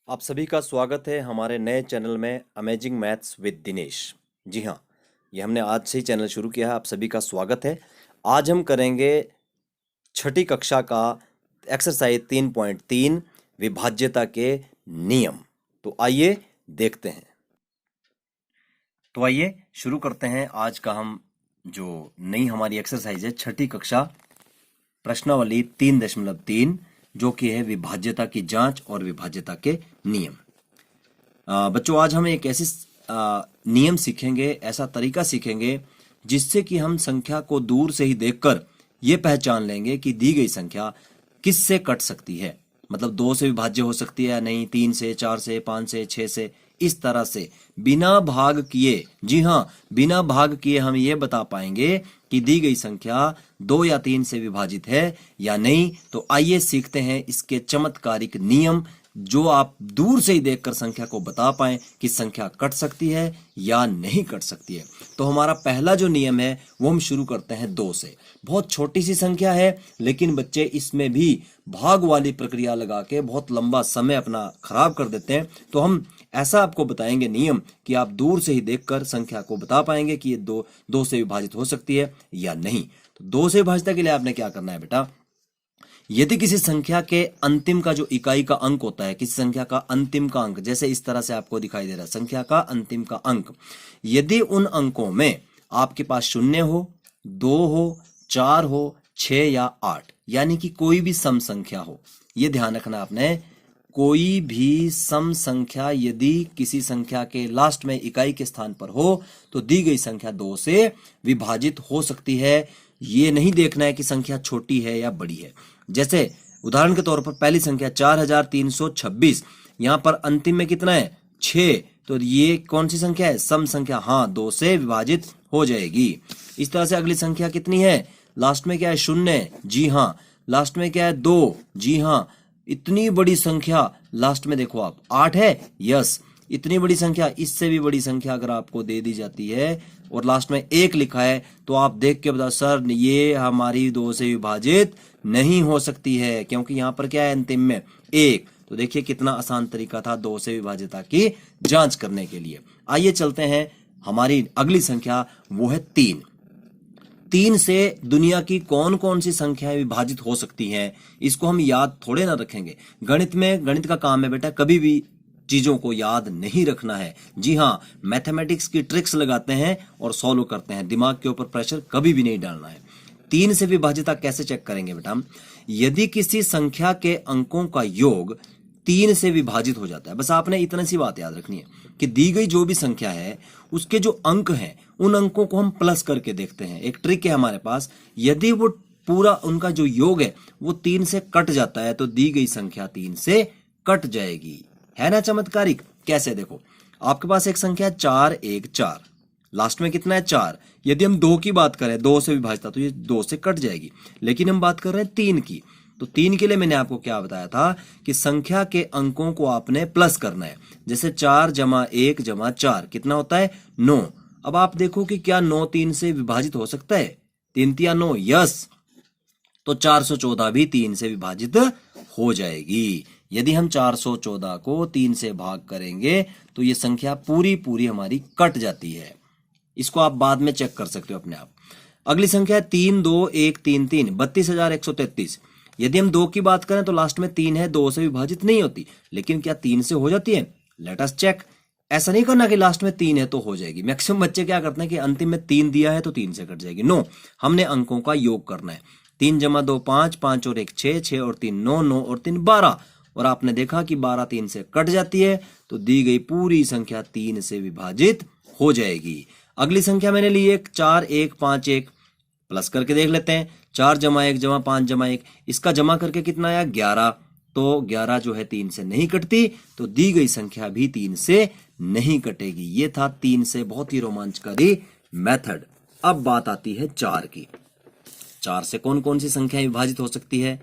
आप सभी का स्वागत है हमारे नए चैनल में अमेजिंग मैथ्स विद दिनेश। जी हाँ, ये हमने आज से ही चैनल शुरू किया है। आप सभी का स्वागत है। आज हम करेंगे छठी कक्षा का एक्सरसाइज 3.3 विभाज्यता के नियम। तो आइए देखते हैं। तो आइए शुरू करते हैं आज का हम जो नई हमारी एक्सरसाइज है छठी कक्षा प्रश्नावली 3.3 जो कि है विभाज्यता की जांच और विभाज्यता के नियम। बच्चों आज हम एक ऐसे नियम सीखेंगे, ऐसा तरीका सीखेंगे जिससे कि हम संख्या को दूर से ही देखकर ये पहचान लेंगे कि दी गई संख्या किससे कट सकती है। मतलब 2 से विभाज्य हो सकती है या नहीं, 3 से, 4 से, 5 से, 6 से, इस तरह से बिना भाग किए, जी हाँ बिना भाग किए हम ये बता पाएंगे कि दी गई संख्या 2 या 3 से विभाजित है या नहीं। तो आइए सीखते हैं इसके चमत्कारिक नियम जो आप दूर से ही देखकर संख्या को बता पाएं कि संख्या कट सकती है या नहीं कट सकती है। तो हमारा पहला जो नियम है वो हम शुरू करते हैं 2 से। बहुत छोटी सी संख्या है लेकिन बच्चे इसमें भी भाग वाली प्रक्रिया लगा के बहुत लंबा समय अपना खराब कर देते हैं। तो हम ऐसा आपको बताएंगे नियम कि आप दूर से ही देखकर संख्या को बता पाएंगे कि ये दो से विभाजित हो सकती है या नहीं। तो 2 से विभाजित के लिए आपने क्या करना है बेटा, यदि किसी संख्या के अंतिम का जो इकाई का अंक होता है, किसी संख्या का अंतिम का अंक, जैसे इस तरह से आपको दिखाई दे रहा है संख्या का अंतिम का अंक, यदि उन अंकों में आपके पास 0 हो, 2 हो, 4 हो, 6 या 8, यानी कि कोई भी सम संख्या हो, यह ध्यान रखना आपने, कोई भी सम संख्या यदि किसी संख्या के लास्ट में इकाई के स्थान पर हो तो दी गई संख्या 2 से विभाजित हो सकती है। ये नहीं देखना है कि संख्या छोटी है या बड़ी है। जैसे उदाहरण के तौर पर पहली संख्या 4326, यहां पर अंतिम में कितना है 6, तो ये कौन सी संख्या है, सम संख्या, हाँ 2 से विभाजित हो जाएगी। इस तरह से अगली संख्या कितनी है, लास्ट में क्या है 0, जी हाँ, लास्ट में क्या है 2, जी हाँ, इतनी बड़ी संख्या लास्ट में देखो आप 8 है, यस, इतनी बड़ी संख्या, इससे भी बड़ी संख्या अगर आपको दे दी जाती है और लास्ट में 1 लिखा है तो आप देख के बताओ सर ये हमारी 2 से विभाजित नहीं हो सकती है, क्योंकि यहां पर क्या है अंतिम में 1। तो देखिए कितना आसान तरीका था 2 से विभाज्यता की जांच करने के लिए। आइए चलते हैं हमारी अगली संख्या, वो है 3। 3 से दुनिया की कौन कौन सी संख्याएं विभाजित हो सकती हैं, इसको हम याद थोड़े ना रखेंगे। गणित का काम है बेटा कभी भी चीजों को याद नहीं रखना है। जी हाँ, मैथमेटिक्स की ट्रिक्स लगाते हैं और सॉल्व करते हैं, दिमाग के ऊपर प्रेशर कभी भी नहीं डालना है। 3 से विभाज्यता कैसे चेक करेंगे बेटा, यदि किसी संख्या के अंकों का योग 3 से विभाजित हो जाता है, बस आपने इतनी सी बात याद रखनी है कि दी गई जो भी संख्या है उसके जो अंक हैं उन अंकों को हम प्लस करके देखते हैं। एक ट्रिक है हमारे पास, यदि वो पूरा उनका जो योग है वो 3 से कट जाता है तो दी गई संख्या 3 से कट जाएगी। है ना चमत्कारिक, कैसे देखो, आपके पास एक संख्या 414, लास्ट में कितना है 4, यदि हम 2 की बात करें 2 से विभाजित तो ये 2 से कट जाएगी, लेकिन हम बात कर रहे हैं 3 की, तो 3 के लिए मैंने आपको क्या बताया था कि संख्या के अंकों को आपने प्लस करना है। जैसे 4 जमा 1 जमा 4 कितना होता है 9। अब आप देखो कि क्या 9 3 से विभाजित हो सकता है, 3 तिया 9, यस, तो 414 भी 3 से विभाजित हो जाएगी। यदि हम 414 को 3 से भाग करेंगे तो ये संख्या पूरी पूरी हमारी कट जाती है। इसको आप बाद में चेक कर सकते हो अपने आप। अगली संख्या 32133, 32,133, यदि हम 2 की बात करें तो लास्ट में 3 है, 2 से विभाजित नहीं होती, लेकिन क्या 3 से हो जाती है, लेट अस चेक। ऐसा नहीं करना कि लास्ट में 3 है तो हो जाएगी। मैक्सिमम बच्चे क्या करते हैं कि अंतिम में 3 दिया है तो 3 से कट जाएगी, नो, हमने अंकों का योग करना है। 3 जमा 2 5, 5 और 1 6, 6 और 3 9, 9 और 3 12, और आपने देखा कि 12 3 से कट जाती है तो दी गई पूरी संख्या 3 से विभाजित हो जाएगी। अगली संख्या मैंने ली एक 4 1 5 1, प्लस करके देख लेते हैं, 4 जमा 1 जमा 5 जमा 1, इसका जमा करके कितना आया 11, तो 11 जो है 3 से नहीं कटती, तो दी गई संख्या भी 3 से नहीं कटेगी। ये था 3 से बहुत ही रोमांचकारी मेथड। अब बात आती है 4 की। 4 से कौन कौन सी संख्याएं विभाजित हो सकती है,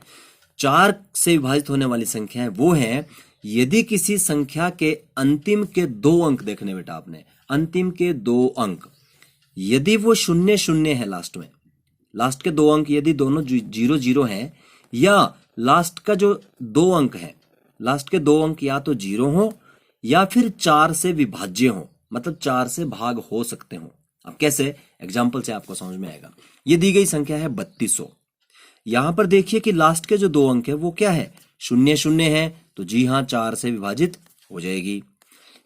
4 से विभाजित होने वाली संख्याएं वो है यदि किसी संख्या के अंतिम के 2 अंक देखने बेटा आपने, अंतिम के 2 अंक यदि वो 0 0 है, लास्ट के 2 अंक यदि दोनों 0 0 हैं, या लास्ट का जो 2 अंक है, लास्ट के दो अंक या तो 0 हो या फिर 4 से विभाज्य हो, मतलब 4 से भाग हो सकते हो। अब कैसे, एग्जाम्पल से आपको समझ में आएगा। ये दी गई संख्या है 3200। यहां पर देखिए कि लास्ट के जो दो अंक है वो क्या है, 00 है, तो जी हाँ 4 से विभाजित हो जाएगी।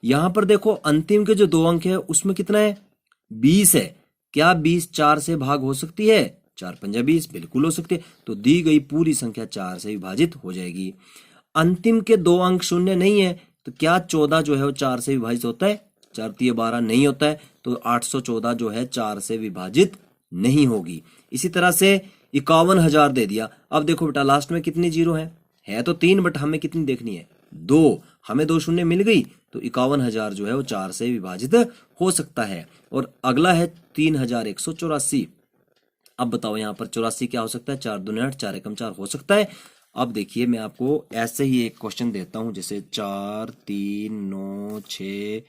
यहां पर देखो अंतिम के जो दो अंक है उसमें कितना है, 20 है, क्या 20 4 से भाग हो सकती है, 4 पंजा 20, बिल्कुल हो सकती है। तो दी गई पूरी संख्या 4 से विभाजित हो जाएगी। अंतिम के दो अंक 0 नहीं है, तो क्या 14 जो है वो 4 से विभाजित होता है, 4 तिये 12 नहीं होता है, तो 814 जो है 4 से विभाजित नहीं होगी। इसी तरह से 51,000 दे दिया। अब देखो बेटा लास्ट में कितनी जीरो है तो 3, बट हमें कितनी देखनी है, 2, हमें 2 शून्य मिल गई, तो 51,000 जो है वो 4 से विभाजित हो सकता है। और अगला है 3184। अब बताओ यहाँ पर 84 क्या हो सकता है, 4 दूनी 8, 4 एकम 4 हो सकता है। अब देखिए मैं आपको ऐसे ही एक क्वेश्चन देता हूं, जैसे 4 3 9 6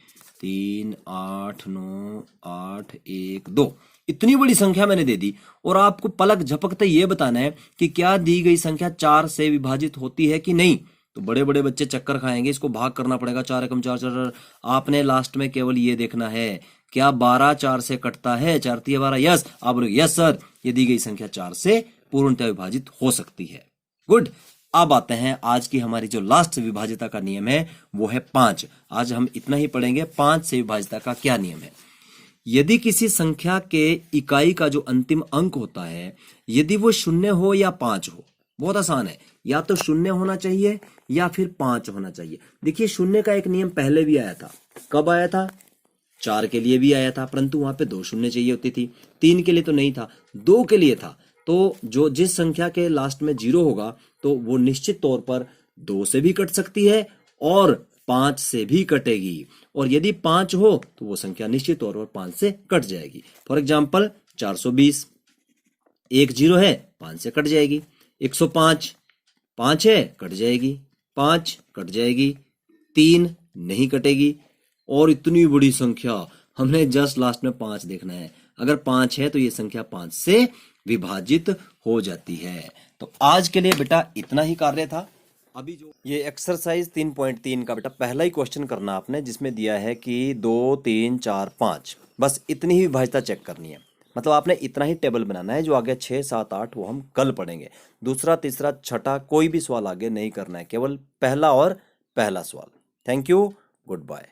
3 8 9 8 1 2, इतनी बड़ी संख्या मैंने दे दी और आपको पलक झपकते ये बताना है कि क्या दी गई संख्या 4 से विभाजित होती है कि नहीं। तो बड़े बड़े बच्चे चक्कर खाएंगे, इसको भाग करना पड़ेगा, 4 एकम 4 4। आपने लास्ट में केवल ये देखना है क्या 12 4 से कटता है, 4 तिये 12, यस। आप बोलोगे यस सर, ये दी गई संख्या 4 से पूर्णतः विभाजित हो सकती है। गुड। अब आते हैं आज की हमारी जो लास्ट विभाजिता का नियम है वो है 5। आज हम इतना ही पढ़ेंगे, 5 से विभाजिता का क्या नियम है। यदि किसी संख्या के इकाई का जो अंतिम अंक होता है, यदि वो 0 हो या 5 हो, बहुत आसान है, या तो 0 होना चाहिए या फिर 5 होना चाहिए। देखिए 0 का एक नियम पहले भी आया था, कब आया था, 4 के लिए भी आया था, परंतु वहां पे 2 शून्य चाहिए होती थी। 3 के लिए तो नहीं था, 2 के लिए था। तो जो जिस संख्या के लास्ट में 0 होगा तो वो निश्चित तौर पर 2 से भी कट सकती है और 5 से भी कटेगी, और यदि 5 हो तो वो संख्या निश्चित तौर पर 5 से कट जाएगी। फॉर एग्जाम्पल 420, 1 0 है, 5 से कट जाएगी। 105, 5 है, कट जाएगी, 5 कट जाएगी, 3 नहीं कटेगी। और इतनी बड़ी संख्या हमने जस्ट लास्ट में 5 देखना है, अगर 5 है तो ये संख्या 5 से विभाजित हो जाती है। तो आज के लिए बेटा इतना ही कार्य था। अभी जो ये एक्सरसाइज 3.3 का बेटा पहला ही क्वेश्चन करना आपने, जिसमें दिया है कि 2 3 4 5, बस इतनी ही विभाजिता चेक करनी है। मतलब आपने इतना ही टेबल बनाना है, जो आगे 6 7 8 वो हम कल पढ़ेंगे। दूसरा तीसरा छठा कोई भी सवाल आगे नहीं करना है, केवल पहला और पहला सवाल। Thank you, good bye.